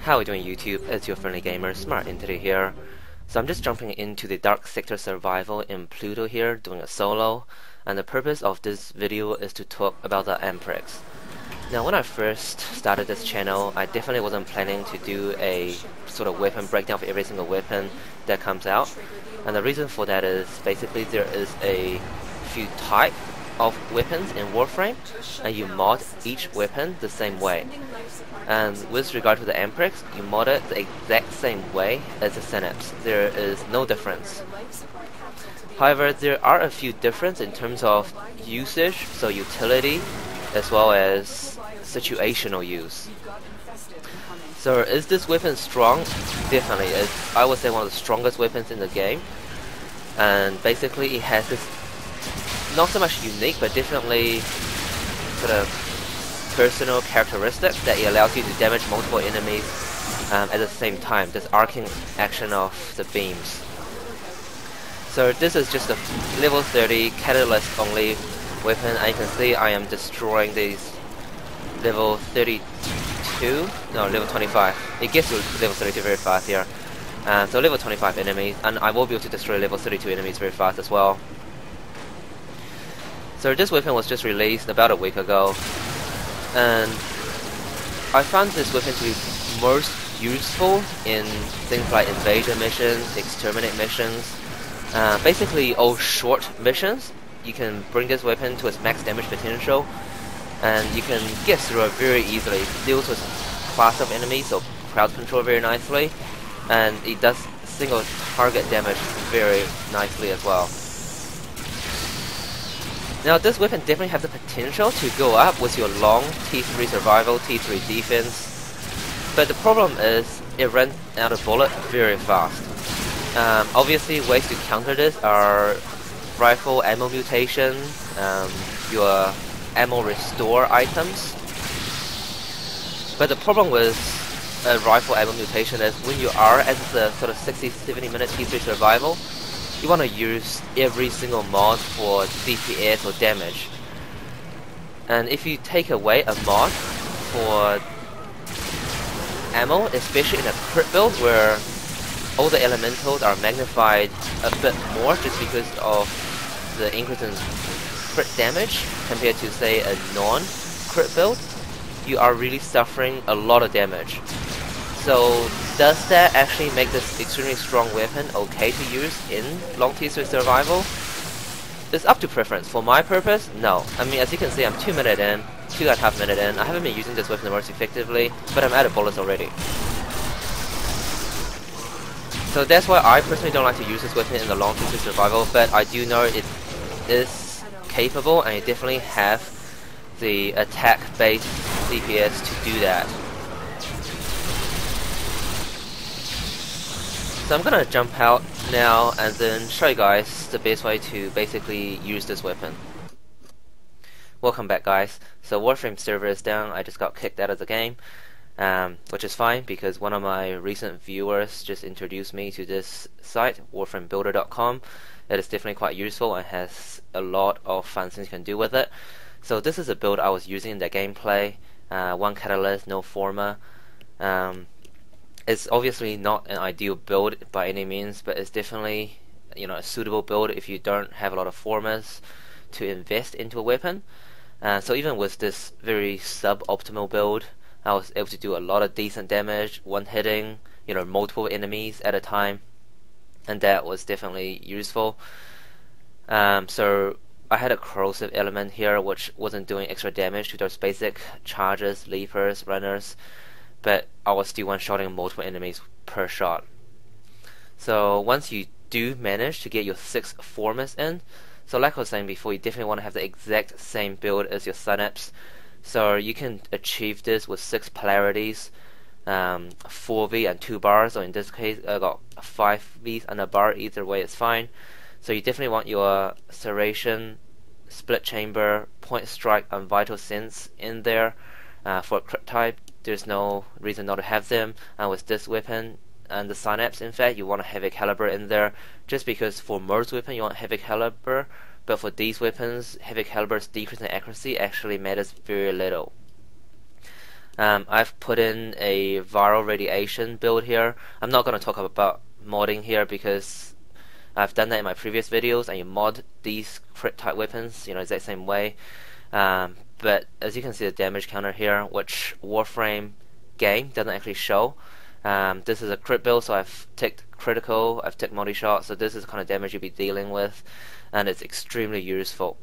How are we doing, YouTube? It's your friendly gamer, SmartEntity here. So I'm just jumping into the Dark Sector Survival in Pluto here, doing a solo, and the purpose of this video is to talk about the Amprex. Now when I first started this channel, I definitely wasn't planning to do a sort of weapon breakdown of every single weapon that comes out, and the reason for that is basically there is a few types of weapons in Warframe, and you mod each weapon the same way. And with regard to the Amprex, you mod it the exact same way as the Synapse. There is no difference. However, there are a few differences in terms of usage, so utility, as well as situational use. So is this weapon strong? Definitely. It's, I would say, one of the strongest weapons in the game. And basically it has this, not so much unique, but definitely sort of personal characteristic that it allows you to damage multiple enemies at the same time, this arcing action of the beams. So this is just a level 30 catalyst only weapon. I can see I am destroying these level 25. It gets to level 32 very fast here. So level 25 enemies, and I will be able to destroy level 32 enemies very fast as well. So this weapon was just released about a week ago, and I found this weapon to be most useful in things like invasion missions, exterminate missions, basically all short missions. You can bring this weapon to its max damage potential, and you can get through it very easily. It deals with class of enemies, so crowd control very nicely, and it does single target damage very nicely as well. Now this weapon definitely has the potential to go up with your long T3 survival, T3 defense, but the problem is it runs out of bullet very fast. Obviously ways to counter this are rifle ammo mutation, your ammo restore items, but the problem with a rifle ammo mutation is when you are at the sort of 60-70 minute T3 survival, you want to use every single mod for DPS or damage. And if you take away a mod for ammo, especially in a crit build where all the elementals are magnified a bit more just because of the increase in crit damage compared to, say, a non-crit build, you are really suffering a lot of damage. So does that actually make this extremely strong weapon okay to use in long T3 survival? It's up to preference. For my purpose, no. I mean, as you can see, I'm 2.5 minutes in. I haven't been using this weapon the most effectively, but I'm out of bullets already. So that's why I personally don't like to use this weapon in the long T3 survival, but I do know it is capable, and it definitely have the attack-based DPS to do that. So I'm gonna jump out now and then show you guys the best way to basically use this weapon. Welcome back, guys. So Warframe server is down. I just got kicked out of the game, which is fine because one of my recent viewers just introduced me to this site, warframebuilder.com. It is definitely quite useful and has a lot of fun things you can do with it. So this is a build I was using in the gameplay. One catalyst, no forma. It's obviously not an ideal build by any means, but it's definitely, you know, a suitable build if you don't have a lot of formas to invest into a weapon. So even with this very suboptimal build, I was able to do a lot of decent damage, one hitting, you know, multiple enemies at a time, and that was definitely useful. So I had a corrosive element here which wasn't doing extra damage to those basic charges, leapers, runners, but I was still one-shotting multiple enemies per shot. So once you do manage to get your 6 formas in, so like I was saying before, you definitely want to have the exact same build as your Synapse. So you can achieve this with 6 polarities, 4V and 2 bars, or in this case I got 5 Vs and a bar, either way it's fine. So you definitely want your Serration, Split Chamber, Point Strike and Vital Sense in there for a crit type. There's no reason not to have them, and with this weapon and the Synapse, in fact, you want a heavy caliber in there, just because for most weapons you want heavy caliber, but for these weapons, heavy caliber's decrease in accuracy actually matters very little. I've put in a viral radiation build here. I'm not going to talk about modding here because I've done that in my previous videos, and you mod these crit type weapons, exact same way. But as you can see, the damage counter here, which Warframe game doesn't actually show. This is a crit build, so I've ticked critical, I've ticked multi-shot, so this is the kind of damage you'll be dealing with, and it's extremely useful.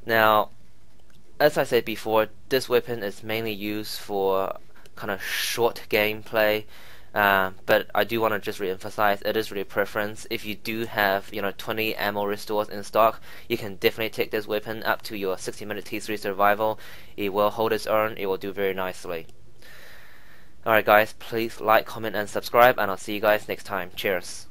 Now, as I said before, this weapon is mainly used for kind of short gameplay, but I do want to just re-emphasize it is really preference. If you do have 20 ammo restores in stock, you can definitely take this weapon up to your 60-minute T3 survival. It will hold its own, it will do very nicely. Alright guys, please like, comment and subscribe, and I'll see you guys next time. Cheers.